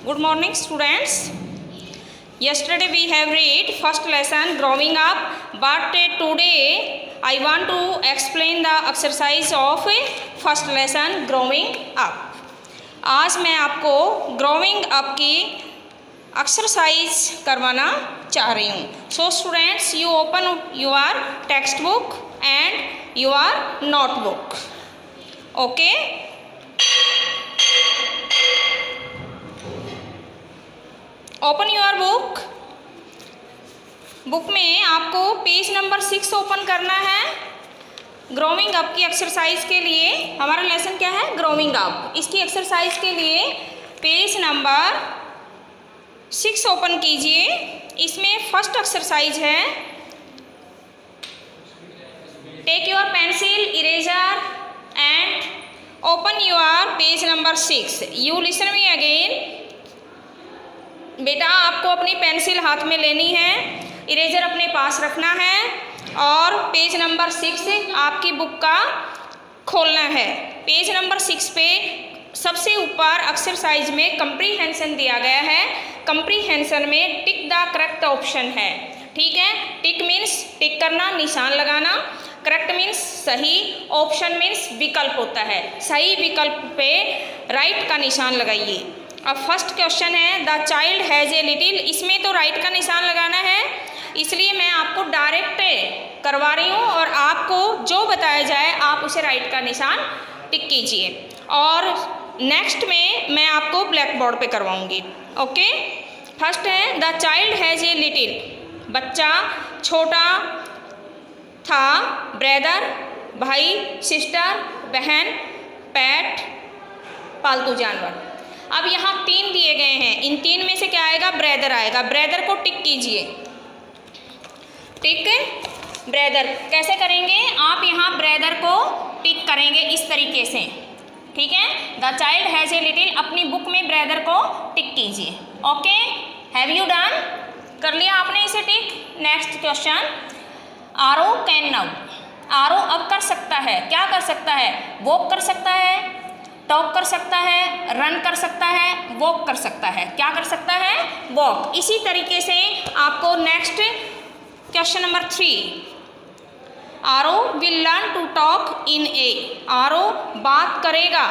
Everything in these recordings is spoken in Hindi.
Good morning, students. Yesterday we have read first lesson growing up, but today I want to explain the exercise of first lesson growing up. आज मैं आपको growing up की exercise करवाना चाह रही हूँ. So students, you open your textbook and your notebook. Okay? Open your book. Book में आपको पेज नंबर 6 ओपन करना है. ग्रोविंग अप की एक्सरसाइज के लिए हमारा लेसन क्या है? Growing up. इसकी एक्सरसाइज के लिए पेज नंबर 6 ओपन कीजिए. इसमें फर्स्ट एक्सरसाइज है, take your pencil eraser and open your page number 6. You listen me again. बेटा आपको अपनी पेंसिल हाथ में लेनी है, इरेजर अपने पास रखना है और पेज नंबर 6 आपकी बुक का खोलना है. पेज नंबर 6 पे सबसे ऊपर एक्सरसाइज में कंप्रीहेंशन दिया गया है. कंप्रीहेंशन में टिक द करेक्ट ऑप्शन है. ठीक है, टिक मीन्स टिक करना, निशान लगाना. करेक्ट मीन्स सही, ऑप्शन मीन्स विकल्प होता है. सही विकल्प पे राइट का निशान लगाइए. अब फर्स्ट क्वेश्चन है the child has a little. इसमें तो राइट का निशान लगाना है, इसलिए मैं आपको डायरेक्ट करवा रही हूँ और आपको जो बताया जाए आप उसे राइट का निशान टिक कीजिए. और नेक्स्ट में मैं आपको ब्लैक बोर्ड पे करवाऊँगी. ओके, फर्स्ट है the child has a little. बच्चा छोटा था. ब्रदर भाई, सिस्टर बहन, पेट पालतू जानवर. अब यहाँ 3 दिए गए हैं. इन 3 में से क्या आएगा? ब्रदर आएगा. ब्रदर को टिक कीजिए. टिक ब्रदर कैसे करेंगे? आप यहाँ ब्रदर को टिक करेंगे इस तरीके से. ठीक है, the child has a little. अपनी बुक में ब्रदर को टिक कीजिए. Okay, have you done? कर लिया आपने इसे टिक. नेक्स्ट क्वेश्चन, आरो कैन नाउ. आरो अब कर सकता है. क्या कर सकता है? वॉक कर सकता है, टॉक कर सकता है, रन कर सकता है, वॉक कर सकता है. क्या कर सकता है? वॉक. इसी तरीके से आपको next question number 3, Aro will learn to talk in a. Aro बात करेगा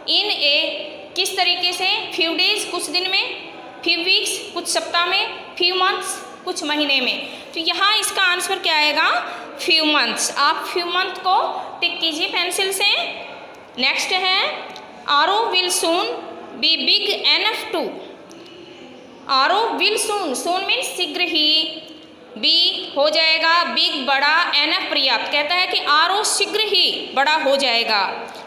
इन ए किस तरीके से? फ्यू डेज कुछ दिन में, फ्यू वीक्स कुछ सप्ताह में, फ्यू मंथ्स कुछ महीने में. तो यहाँ इसका आंसर क्या आएगा? Few months. आप फ्यू मंथ को टिक कीजिए पेंसिल से. नेक्स्ट है Aro will soon be big enough to. Aro will soon, soon means शीघ्र ही, बी हो जाएगा बिग बड़ा, एनफ पर्याप्त. कहता है कि आरो शीघ्र ही बड़ा हो जाएगा.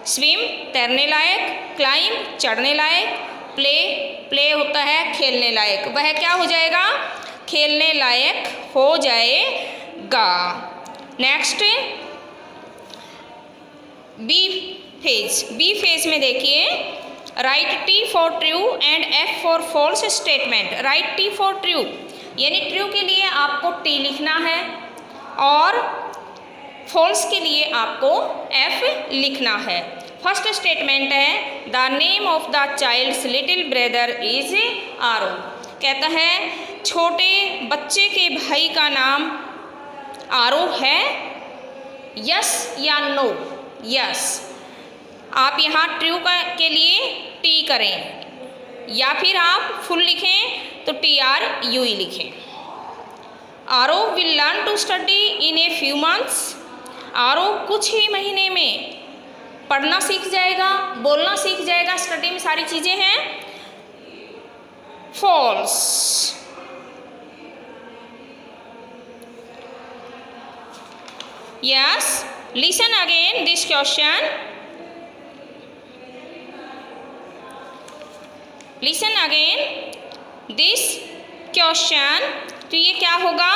स्विम तैरने लायक, क्लाइंब चढ़ने लायक, प्ले प्ले होता है खेलने लायक. वह क्या हो जाएगा? खेलने लायक हो जाएगा. Next B phase. B phase में देखिए, write T for true and F for false statement. Write T for true यानी ट्रू के लिए आपको टी लिखना है और फॉल्स के लिए आपको एफ लिखना है. फर्स्ट स्टेटमेंट है the name of the child's little brother is Aro. कहता है छोटे बच्चे के भाई का नाम आरो है. यस या नो? यस. आप यहाँ ट्रू के लिए टी करें या फिर आप फुल लिखें तो TRU लिखें. Aro will learn to study in a few months. Aro कुछ ही महीने में पढ़ना सीख जाएगा, बोलना सीख जाएगा. स्टडी में सारी चीज़ें हैं. False. Yes. Listen again this question. Listen again this question. तो ये क्या होगा?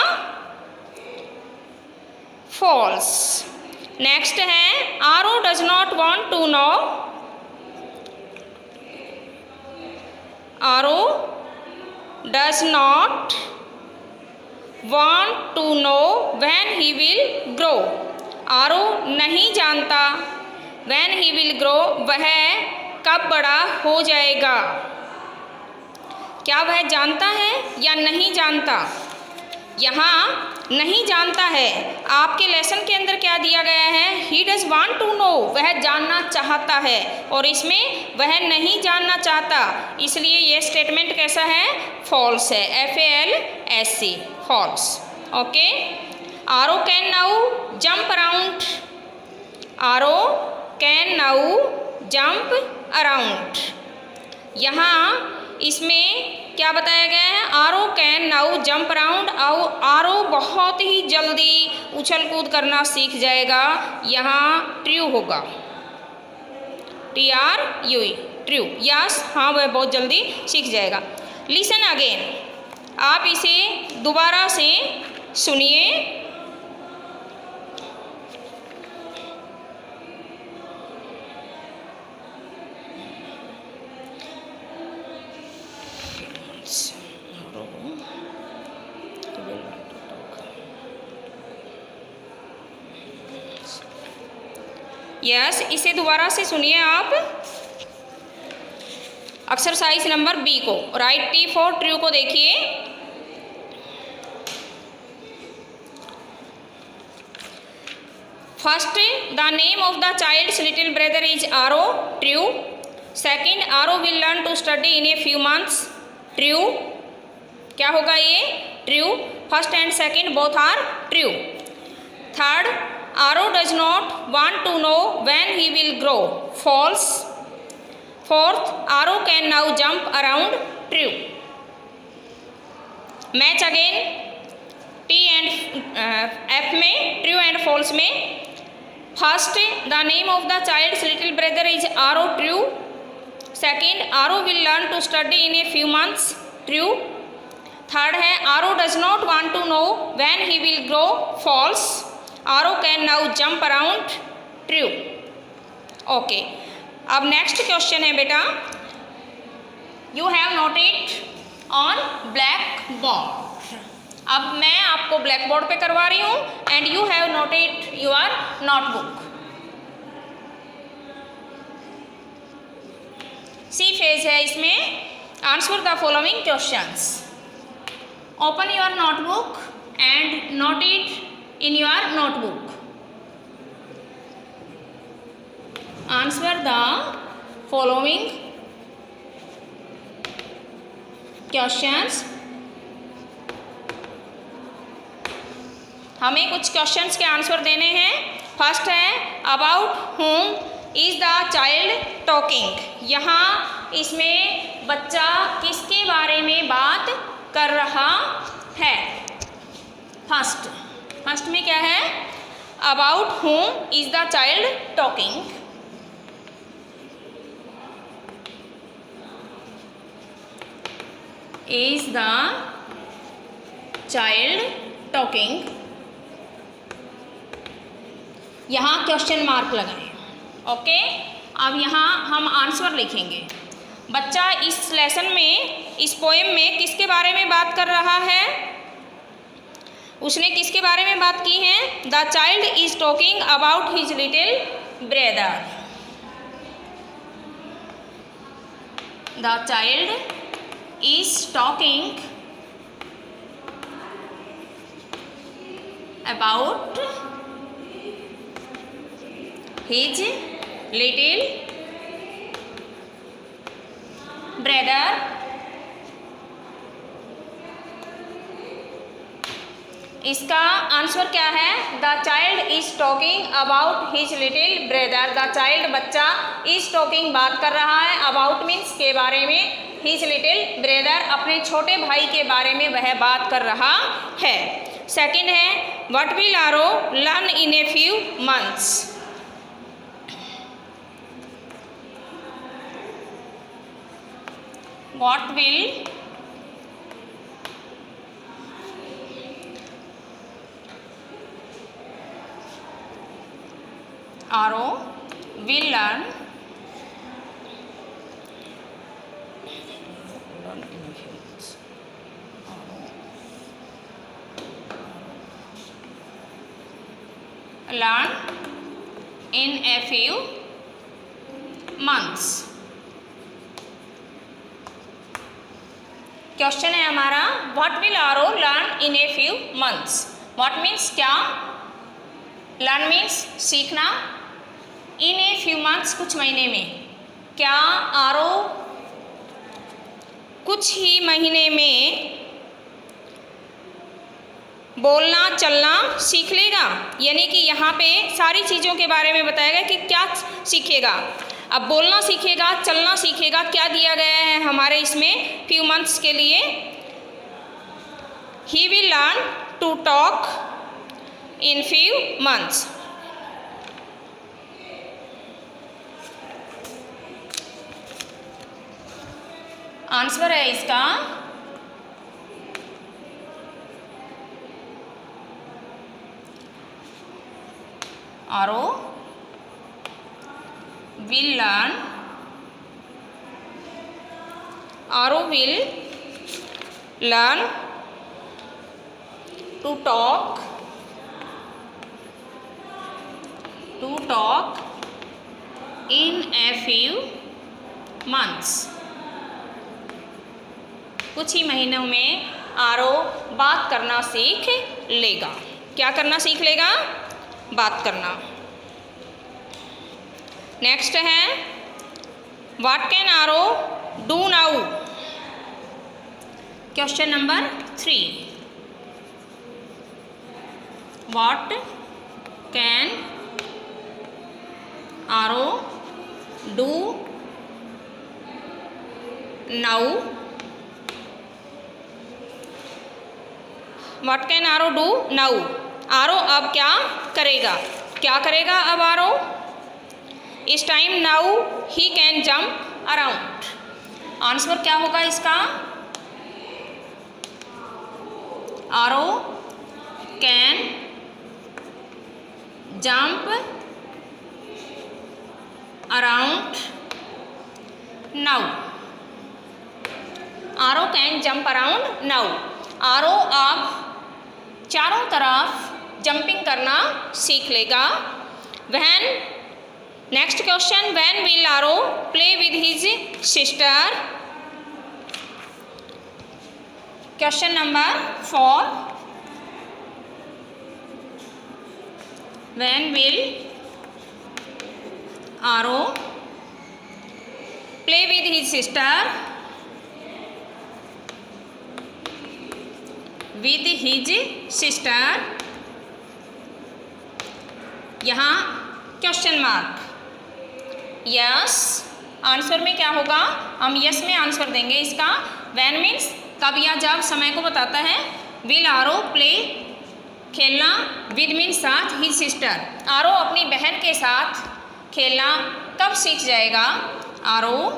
फॉल्स. नेक्स्ट है Aro does not want to know. Aro does not want to know when he will grow. Aro नहीं जानता व्हेन ही विल ग्रो, वह कब बड़ा हो जाएगा. क्या वह जानता है या नहीं जानता? यहाँ नहीं जानता है। आपके लेसन के अंदर क्या दिया गया है? He does want to know, वह जानना चाहता है, और इसमें वह नहीं जानना चाहता, इसलिए ये स्टेटमेंट कैसा है? फॉल्स है। FALSE, false. Okay. Aro can now jump around, Aro can now jump around. यहाँ इसमें क्या बताया गया है? आरो कैन नाउ जंप अराउंड, आरो बहुत ही जल्दी उछल कूद करना सीख जाएगा। यहाँ ट्रू होगा, TRUE, ट्रू। यस, हाँ वह बहुत जल्दी सीख जाएगा। लिसन अगेन, आप इसे दोबारा से सुनिए। यस, इसे दोबारा से सुनिए आप। एक्सरसाइज नंबर बी को, राइट T फॉर ट्रू को देखिए। First, the name of the child's little brother is Aro, true. Second, Aro will learn to study in a few months, true. क्या होगा ये? True. First and second both are true. Third, Aro does not want to know when he will grow, false. Fourth, Aro can now jump around, true. Match again T and F में, ट्रू एंड फॉल्स में। First, the name of the child's little brother is Aro, true. Second, Aro will learn to study in a few months, true. Third है, Aro does not want to know when he will grow, false. Aro can now jump around, true. Okay, अब नेक्स्ट क्वेश्चन है बेटा, you have noted on black board. अब मैं आपको ब्लैक बोर्ड पे करवा रही हूँ and you have noted your notebook. C phase है इसमें। Answer the following questions. Open your notebook and note it in your notebook. Answer the following questions. हमें कुछ क्वेश्चंस के आंसर देने हैं। फर्स्ट है, about whom is the child talking। यहाँ इसमें बच्चा किसके बारे में बात कर रहा है? फर्स्ट में क्या है? About whom is the child talking. Is the child talking. यहाँ क्वेश्चन मार्क लगाएं। ओके, अब यहाँ हम आंसर लिखेंगे। बच्चा इस लेसन में, इस पोएम में किसके बारे में बात कर रहा है? उसने किसके बारे में बात की है? The child is talking about his little brother. The child is talking about his little brother. इसका आंसर क्या है? The child is talking about his little brother. The child, बच्चा, इज टॉकिंग, बात कर रहा है, अबाउट मीन्स के बारे में, हिज लिटिल ब्रदर, अपने छोटे भाई के बारे में वह बात कर रहा है। सेकंड है, व्हाट विल आरो learn in a few months. What will आरो will learn in a few months। Question है हमारा, व्हाट विल आरो learn in a few months. What means क्या, लर्न मीन्स सीखना, इन ए फ्यू मंथ्स कुछ महीने में, क्या आरो कुछ ही महीने में बोलना चलना सीख लेगा। यानी कि यहाँ पे सारी चीज़ों के बारे में बताया गया कि क्या सीखेगा। अब बोलना सीखेगा, चलना सीखेगा, क्या दिया गया है हमारे इसमें फ्यू मंथ्स के लिए। He will learn to talk in few months. Answer है इसका आरो will learn, Aro will learn to talk in a few months। कुछ ही महीनों में आरो बात करना सीख लेगा। क्या करना सीख लेगा, बात करना। नेक्स्ट है, what can Aro do now. Question number 3, what can Aro do now. What can Aro do now, Aro अब क्या करेगा, क्या करेगा अब आरो। इस time now he can jump around. Answer क्या होगा इसका, Aro can jump around now. Aro can jump around now. Aro अब चारों तरफ जंपिंग करना सीख लेगा। When, next question, when will Aro play with his sister. Question number 4, when will Aro play with his sister, with his sister. यहाँ क्वेश्चन मार्क, यस। आंसर में क्या होगा, हम यस में आंसर देंगे इसका। व्हेन मीन्स कब या जब, समय को बताता है। विल आरो प्ले खेलना, विद मीन्स साथ, हिज सिस्टर आरो अपनी बहन के साथ खेलना कब सीख जाएगा। आरो,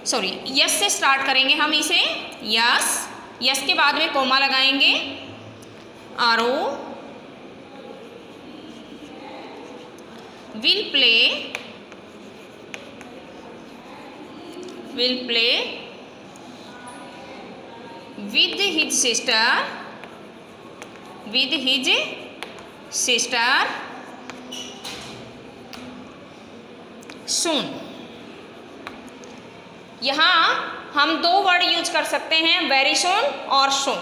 सॉरी, यस से स्टार्ट करेंगे हम इसे। यस, यस के बाद में कोमा लगाएंगे। आरो will play with his sister soon। यहाँ हम दो वर्ड यूज कर सकते हैं, वेरी सून और सून।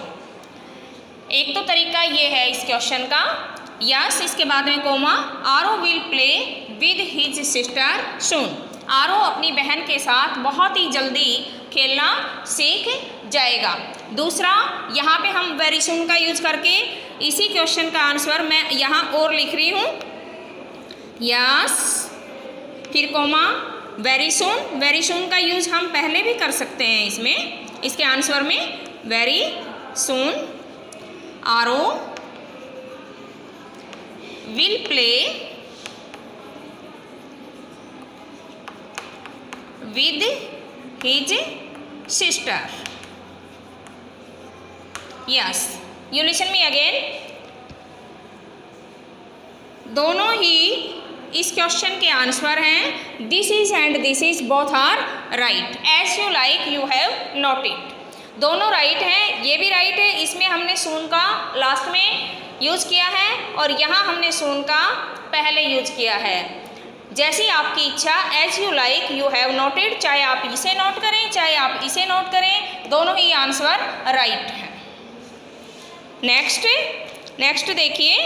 एक तो तरीका ये है इस क्वेश्चन का, यस इसके बाद में comma, Aro will play with his sister soon. Aro अपनी बहन के साथ बहुत ही जल्दी खेलना सीख जाएगा। दूसरा, यहाँ पे हम वेरी सून का यूज करके इसी क्वेश्चन का आंसर मैं यहाँ और लिख रही हूँ। यस, फिर comma, very soon. Very soon का यूज हम पहले भी कर सकते हैं इसमें, इसके आंसर में। वेरी सून आरो will play with his sister। Yes, you listen me again। दोनों ही इस क्वेश्चन के आंसर हैं। This is and this is both are right, as you like you have noted. दोनों राइट हैं, ये भी राइट है। इसमें हमने सून का लास्ट में यूज किया है और यहाँ हमने सून का पहले यूज किया है। जैसी आपकी इच्छा, as you like, you have noted, चाहे आप इसे नोट करें चाहे आप इसे नोट करें, दोनों ही आंसर राइट है। नेक्स्ट देखिए,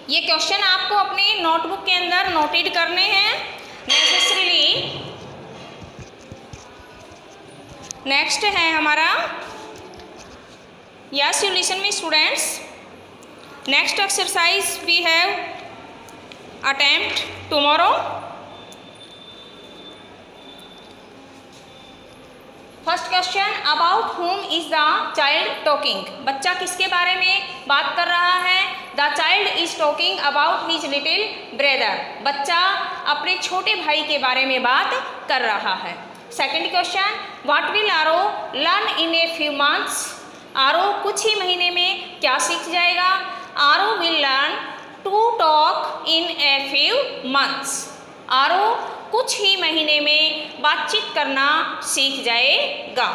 ये क्वेश्चन आपको अपनी नोटबुक के अंदर नोटेड करने हैं नेसेसरीली। नेक्स्ट है हमारा, yes you listen me students, next exercise we have attempt tomorrow. First question, about whom is the child talking? बच्चा किसके बारे में बात कर रहा है? The child is talking about his little brother. बच्चा अपने छोटे भाई के बारे में बात कर रहा है। Second question, what will Aro learn in a few months? आरो कुछ ही महीने में क्या सीख जाएगा? Aro will learn to talk in a few months. आरो कुछ ही महीने में बातचीत करना सीख जाएगा।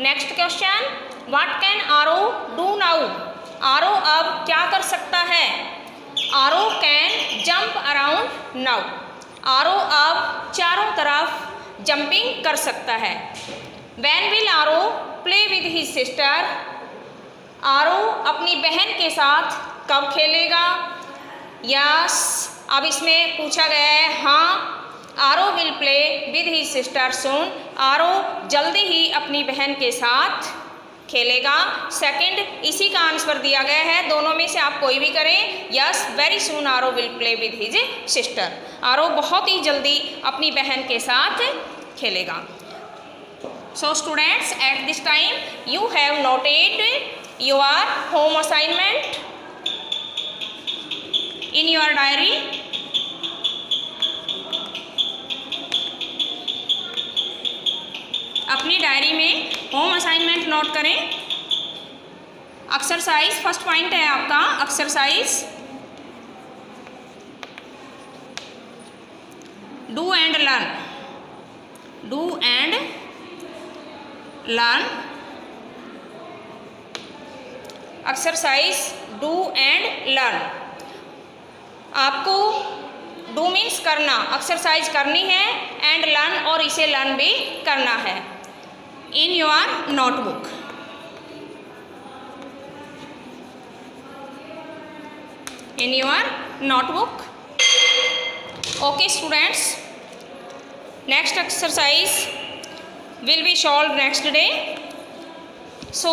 Next question, what can Aro do now? Aro अब क्या कर सकता है? आरो can jump around now. Aro अब चारों तरफ जंपिंग कर सकता है। When will Aro play with his sister? आरो अपनी बहन के साथ कब खेलेगा? यस, अब इसमें पूछा गया है हाँ, Aro will play with his sister soon. Aro जल्दी ही अपनी बहन के साथ खेलेगा। सेकंड इसी का आंसर दिया गया है, दोनों में से आप कोई भी करें। यस, वेरी सून आरो will play with his sister. आरो बहुत ही जल्दी अपनी बहन के साथ खेलेगा। So students, at this time you have noted your home assignment in your diary. अपनी डायरी में होम असाइनमेंट नोट करें। एक्सरसाइज फर्स्ट पॉइंट है आपका, exercise do and learn. Do and learn. Exercise do and learn. आपको डू मीन्स करना, एक्सरसाइज करनी है, एंड लर्न और इसे लर्न भी करना है in your notebook. In your notebook. Okay students, next exercise will be solve next day. So